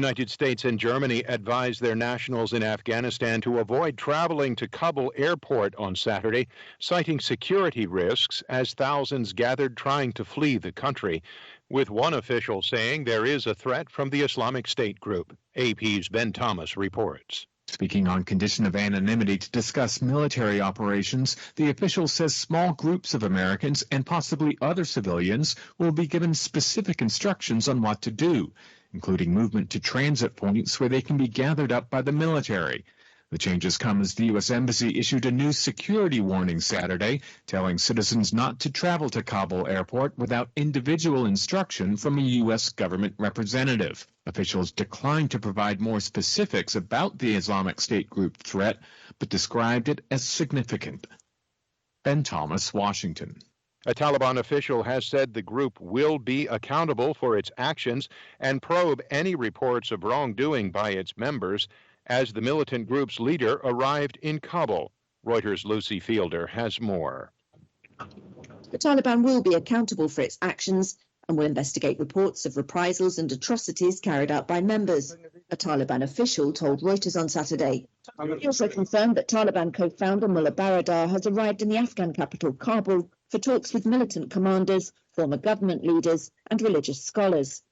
United States and Germany advised their nationals in Afghanistan to avoid traveling to Kabul airport on Saturday, citing security risks as thousands gathered trying to flee the country, with one official saying there is a threat from the Islamic State group. AP's Ben Thomas reports. Speaking on condition of anonymity to discuss military operations, the official says small groups of Americans and possibly other civilians will be given specific instructions on what to do, including movement to transit points where they can be gathered up by the military. The changes come as the U.S. Embassy issued a new security warning Saturday, telling citizens not to travel to Kabul airport without individual instruction from a U.S. government representative. Officials declined to provide more specifics about the Islamic State group threat, but described it as significant. Ben Thomas, Washington. A Taliban official has said the group will be accountable for its actions and probe any reports of wrongdoing by its members as the militant group's leader arrived in Kabul. Reuters' Lucy Fielder has more. The Taliban will be accountable for its actions and will investigate reports of reprisals and atrocities carried out by members, a Taliban official told Reuters on Saturday. He also confirmed that Taliban co-founder Mullah Baradar has arrived in the Afghan capital, Kabul, for talks with militant commanders, former government leaders and religious scholars.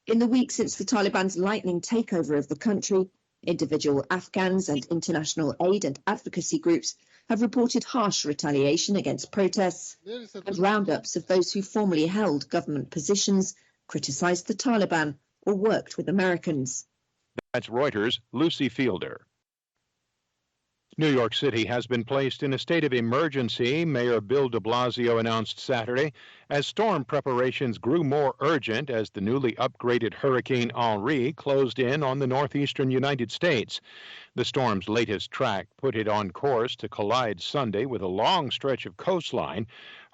In the week since the Taliban's lightning takeover of the country, individual Afghans and international aid and advocacy groups have reported harsh retaliation against protests and roundups of those who formerly held government positions, criticized the Taliban or worked with Americans. That's Reuters' Lucy Fielder. New York City has been placed in a state of emergency, Mayor Bill de Blasio announced Saturday, as storm preparations grew more urgent as the newly upgraded Hurricane Henri closed in on the northeastern United States. The storm's latest track put it on course to collide Sunday with a long stretch of coastline.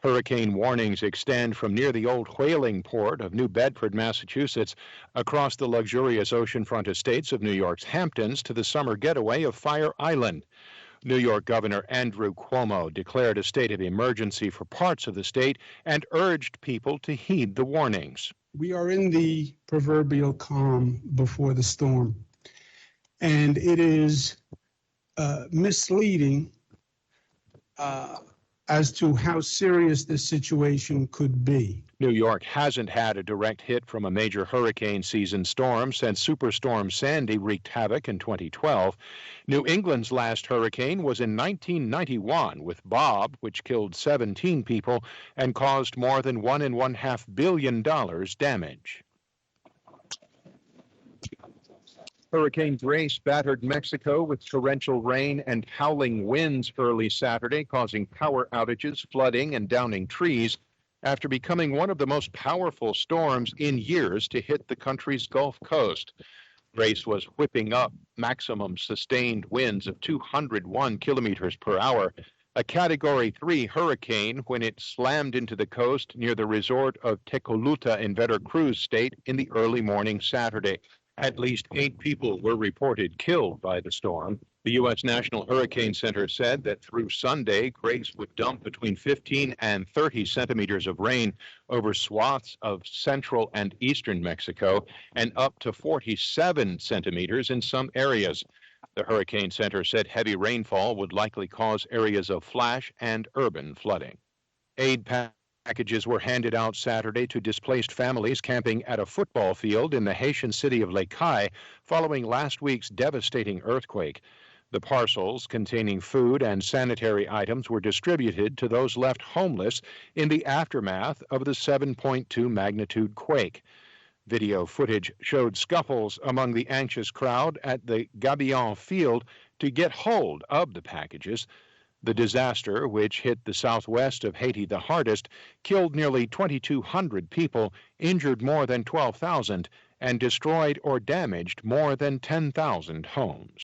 Hurricane warnings extend from near the old whaling port of New Bedford, Massachusetts, across the luxurious oceanfront estates of New York's Hamptons to the summer getaway of Fire Island. New York Governor Andrew Cuomo declared a state of emergency for parts of the state and urged people to heed the warnings. We are in the proverbial calm before the storm, and it is misleading as to how serious this situation could be. New York hasn't had a direct hit from a major hurricane season storm since Superstorm Sandy wreaked havoc in 2012. New England's last hurricane was in 1991 with Bob, which killed 17 people and caused more than $1.5 billion damage. Hurricane Grace battered Mexico with torrential rain and howling winds early Saturday, causing power outages, flooding, and downing trees after becoming one of the most powerful storms in years to hit the country's Gulf Coast. Grace was whipping up maximum sustained winds of 201 kilometers per hour, a Category 3 hurricane when it slammed into the coast near the resort of Tecoluta in Veracruz State in the early morning Saturday. At least 8 people were reported killed by the storm. The U.S. National Hurricane Center said that through Sunday, Grace would dump between 15 and 30 centimeters of rain over swaths of central and eastern Mexico and up to 47 centimeters in some areas. The Hurricane Center said heavy rainfall would likely cause areas of flash and urban flooding. Aid packages were handed out Saturday to displaced families camping at a football field in the Haitian city of Les Cayes following last week's devastating earthquake. The parcels containing food and sanitary items were distributed to those left homeless in the aftermath of the 7.2 magnitude quake. Video footage showed scuffles among the anxious crowd at the Gabion field to get hold of the packages. The disaster, which hit the southwest of Haiti the hardest, killed nearly 2,200 people, injured more than 12,000, and destroyed or damaged more than 10,000 homes.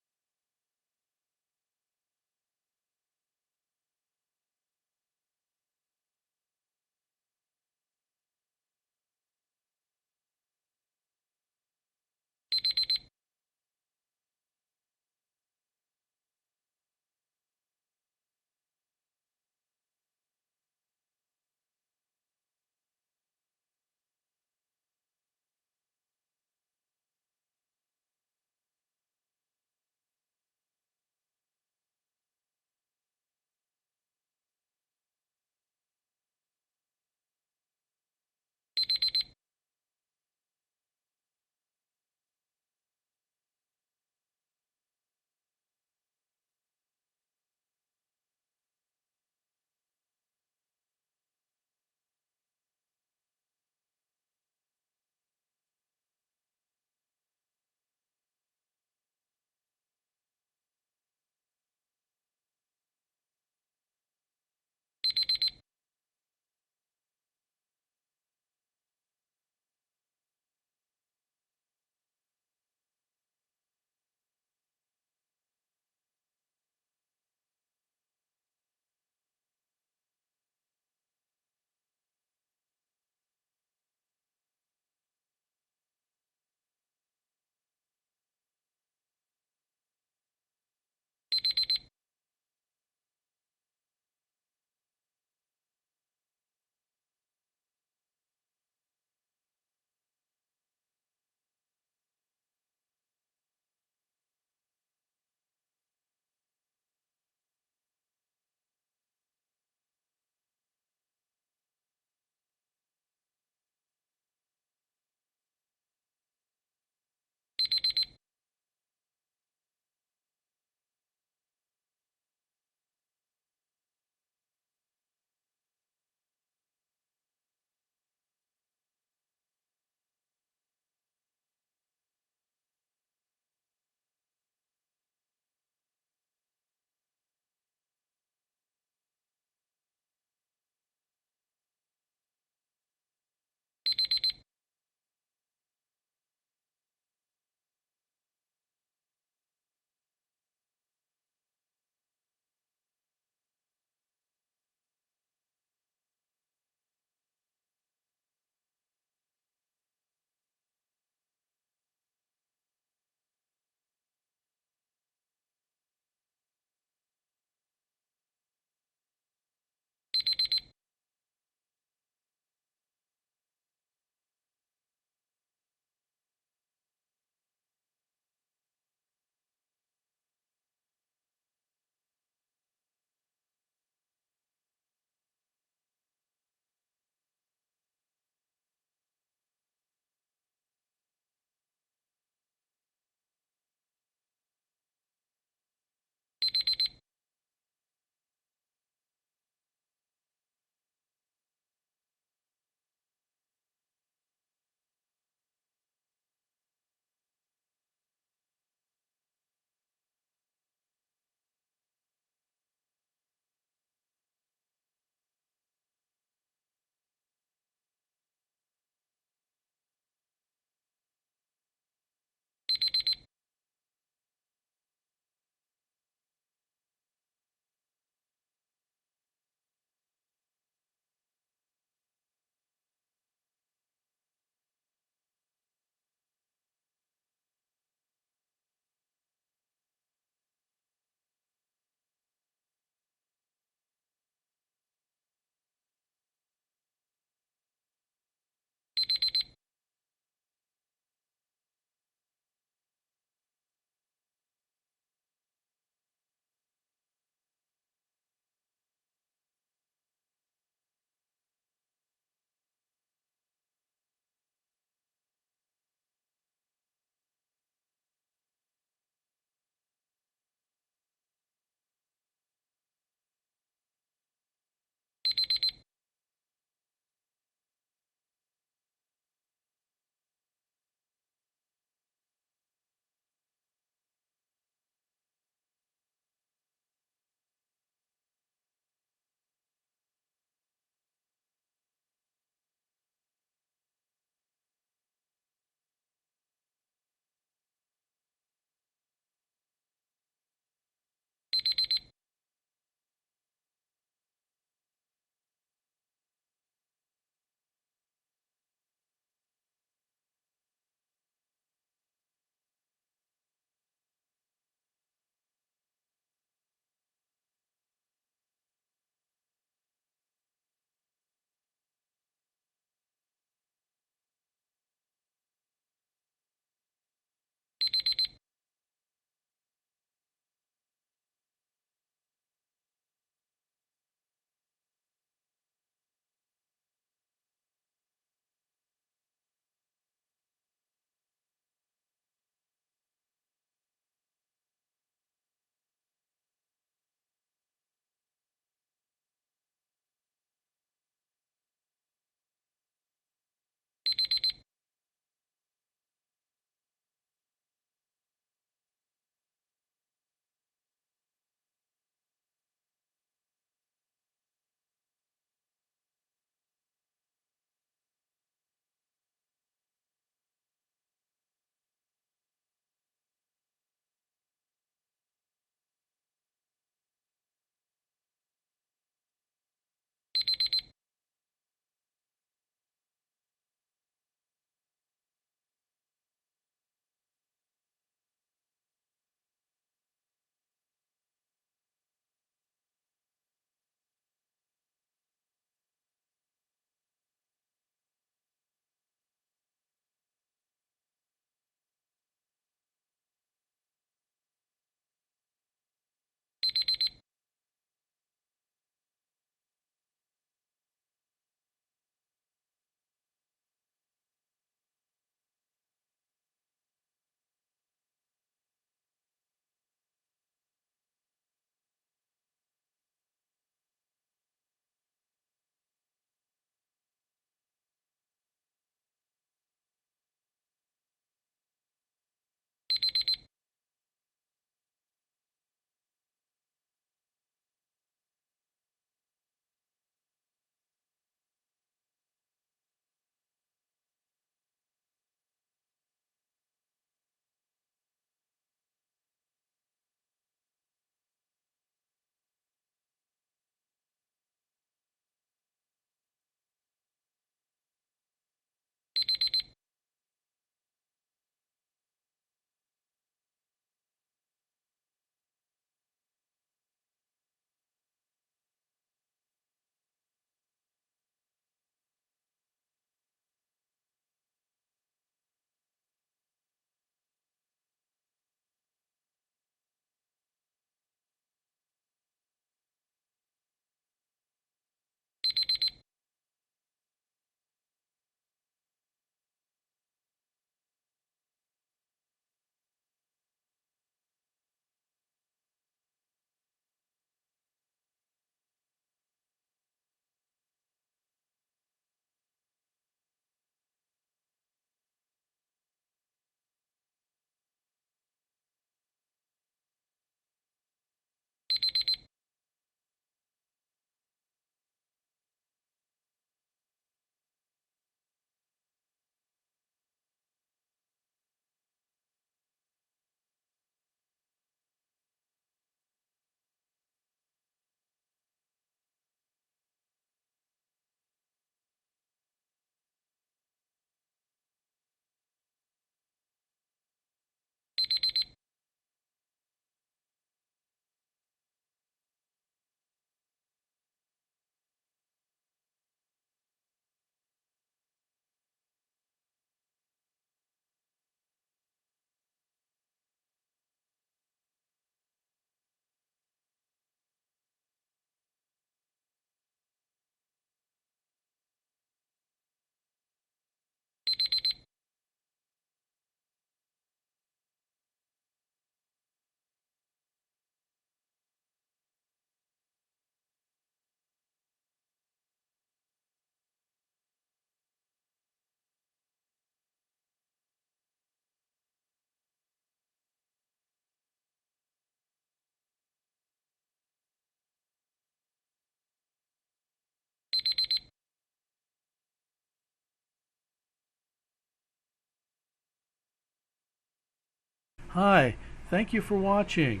Hi, thank you for watching.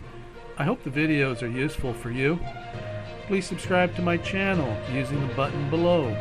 I hope the videos are useful for you. Please subscribe to my channel using the button below.